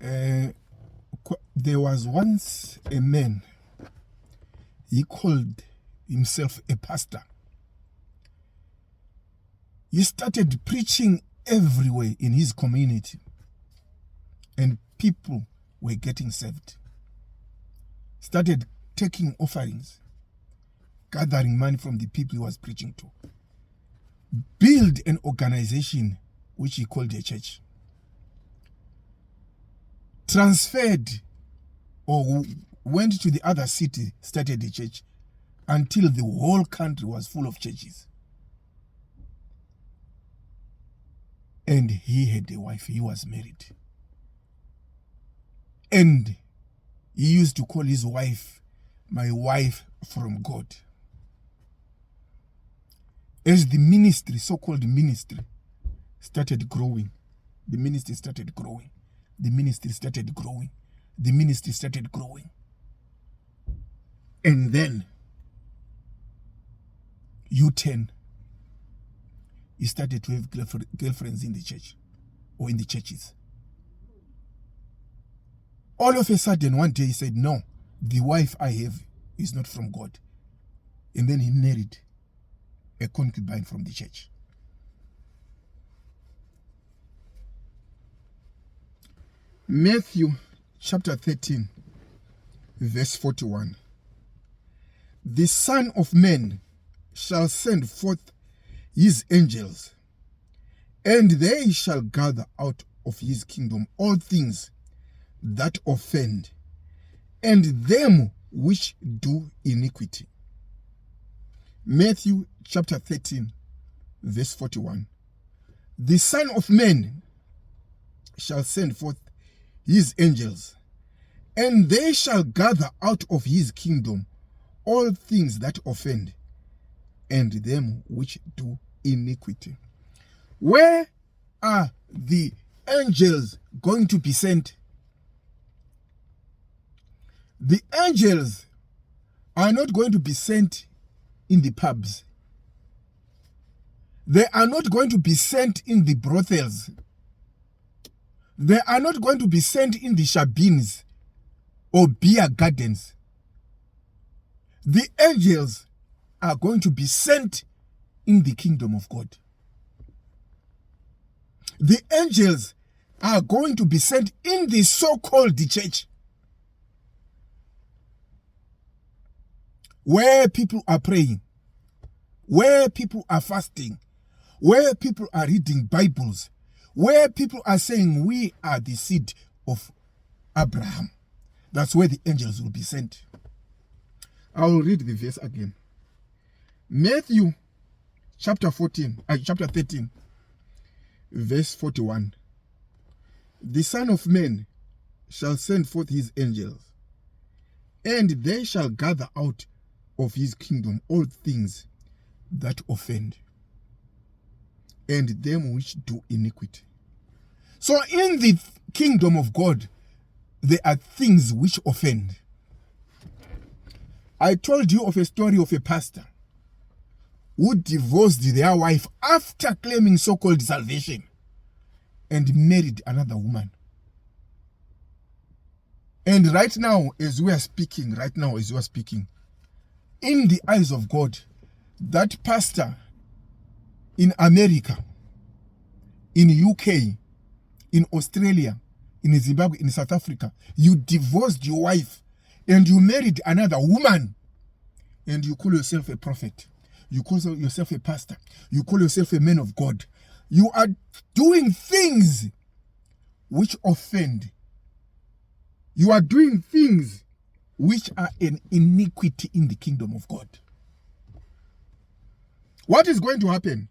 There was once a man, he called himself a pastor. He started preaching everywhere in his community, and people were getting saved. Started taking offerings, gathering money from the people he was preaching to. Build an organization which he called a church. Transferred or went to the other city, started a church, until the whole country was full of churches. And he had a wife, he was married. And he used to call his wife, my wife from God. As the ministry, so-called ministry, started growing, the ministry started growing, the ministry started growing, the ministry started growing. And then, U-turn, he started to have girlfriends in the church, or in the churches. All of a sudden, one day he said, no, the wife I have is not from God. And then he married a concubine from the church. Matthew chapter 13, verse 41. The Son of Man shall send forth his angels, and they shall gather out of his kingdom all things that offend, and them which do iniquity. Matthew chapter 13, verse 41. The Son of Man shall send forth his angels, and they shall gather out of his kingdom all things that offend, and them which do iniquity. Where are the angels going to be sent? The angels are not going to be sent in the pubs. They are not going to be sent in the brothels. They are not going to be sent in the shabins or beer gardens. The angels are going to be sent in the kingdom of God. The angels are going to be sent in the so-called church, where people are praying, where people are fasting, where people are reading Bibles, where people are saying, we are the seed of Abraham. That's where the angels will be sent. I will read the verse again. Matthew chapter 13, verse 41. The Son of Man shall send forth his angels, and they shall gather out of his kingdom all things that offend, and them which do iniquity. So in the kingdom of God, there are things which offend. I told you of a story of a pastor who divorced their wife after claiming so-called salvation and married another woman. And right now, as we are speaking, in the eyes of God, that pastor in America, in UK, in Australia, in Zimbabwe, in South Africa, you divorced your wife and you married another woman, and you call yourself a prophet, you call yourself a pastor, you call yourself a man of God. You are doing things which offend. You are doing things which are an iniquity in the kingdom of God. What is going to happen?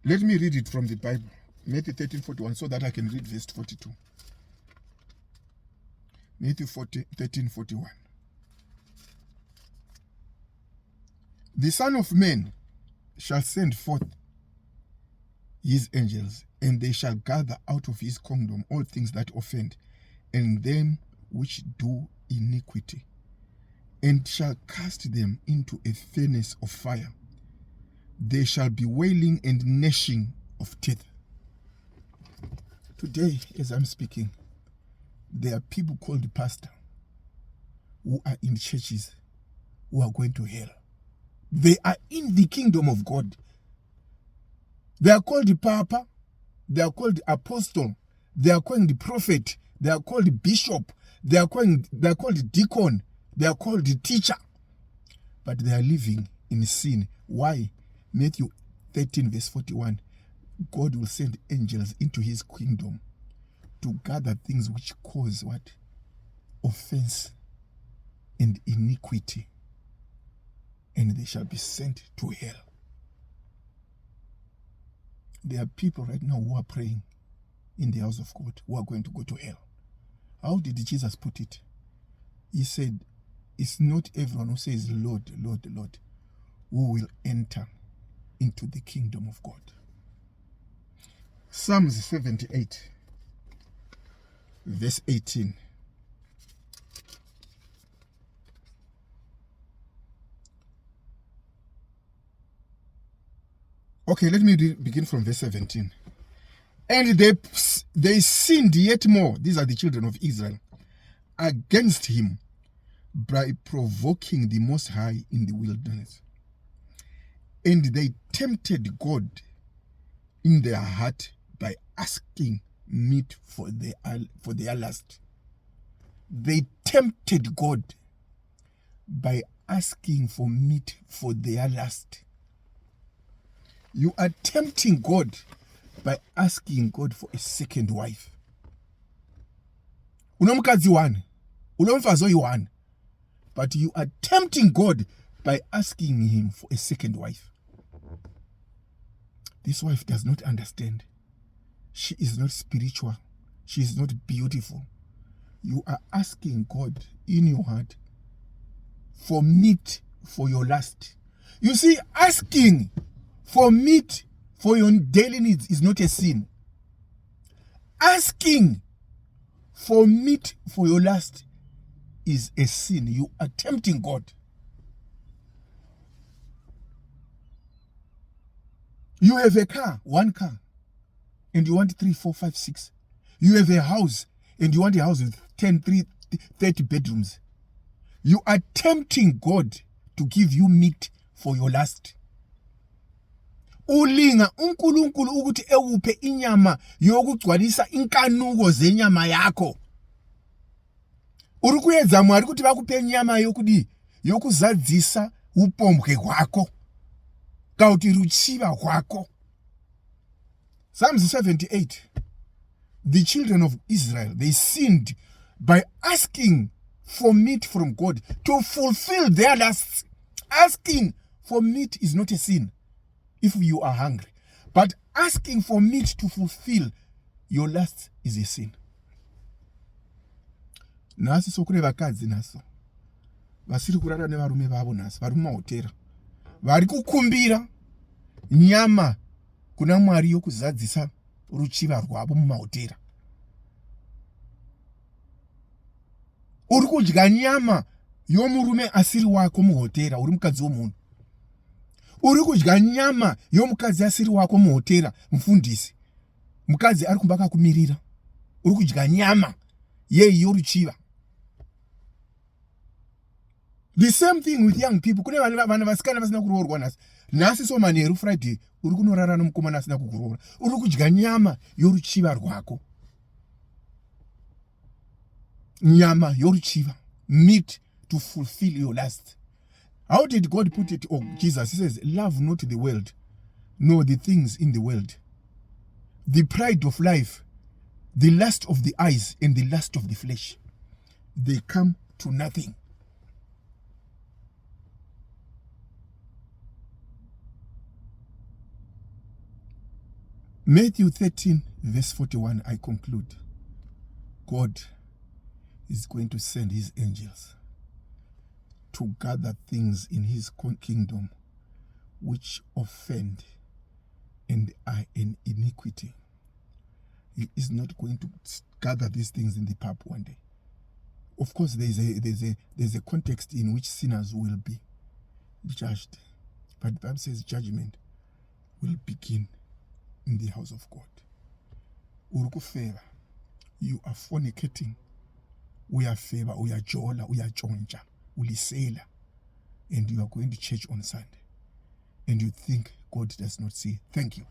Let me read it from the Bible. Matthew 13:41, so that I can read verse 42. Matthew 13:41. The Son of Man shall send forth his angels, and they shall gather out of his kingdom all things that offend, and them which do iniquity, and shall cast them into a furnace of fire. There shall be wailing and gnashing of teeth. Today, as I'm speaking, there are people called pastor who are in churches who are going to hell. They are in the kingdom of God. They are called the Papa, they are called the Apostle, they are called the Prophet, they are called the Bishop, they are called the Deacon, they are called the Teacher. But they are living in sin. Why? Matthew 13 verse 41. God will send angels into his kingdom to gather things which cause what? Offense and iniquity. And they shall be sent to hell. There are people right now who are praying in the house of God who are going to go to hell. How did Jesus put it? He said, it's not everyone who says, Lord, Lord, Lord, who will enter into the kingdom of God. Psalms 78, verse 18. Okay, let me begin from verse 17. And they sinned yet more, these are the children of Israel, against him by provoking the Most High in the wilderness. And they tempted God in their heart by asking meat for their lust. They tempted God by asking for meat for their lust. You are tempting God by asking God for a second wife. Unomkazi one, unomfazi one, but you are tempting God by asking him for a second wife. This wife does not understand. She is not spiritual. She is not beautiful. You are asking God in your heart for meat for your lust. You see, asking for meat for your daily needs is not a sin. Asking for meat for your lust is a sin. You are tempting God. You have a car, one car, and you want 3, 4, 5, 6. You have a house, and you want a house with 10, 30 bedrooms. You are tempting God to give you meat for your lust. Ulinga uNkulunkulu ukuthi ewuphe inyama yokugcwalisa inkanuko zenyama yakho. Uri kuedza Mwari kuti vakupe nyama yokuzadzisa upombwe hwako. Kauti ruchiva hwako. Psalms 78. The children of Israel, they sinned by asking for meat from God to fulfill their lusts. Asking for meat is not a sin if you are hungry. But asking for meat to fulfill your lusts is a sin. Nasi sokure vakadzi naso. Vasiri kurara nevarume vavo naso. Vari mumahotera. Vari kukumbira nyama kuna Mwari yokuzadzisa ruchiva rwavo mumahotera. Uri kudya nyama yomurume asiri wako muhotera, uri mukadzi womunhu. Uri kudya nyama yomukadzi asiri wako muhotera, mufundisi. Mukadzi ari kumba akakumirira. Uri kudya nyama yei yoruchiva. The same thing with young people. Kune vana vasikana vasina kuroorwa nasi. Nasi so manheru Friday uri kunorara nomukomana asina kukuroora. Uri kudya nyama yoruchiva rwako. Nyama yoruchiva. Meat to fulfill your lust. How did God put it? Oh, Jesus, he says, love not the world, nor the things in the world. The pride of life, the lust of the eyes, and the lust of the flesh. They come to nothing. Matthew 13, verse 41, I conclude. God is going to send his angels to gather things in his kingdom which offend and are in iniquity. He is not going to gather these things in the pub one day. Of course, there's a context in which sinners will be judged. But the Bible says judgment will begin in the house of God. urukufeba, you are fornicating, uyafeba, uyajola, uyatshontsha, ulisela, and you are going to church on Sunday, and you think God does not see. Thank you.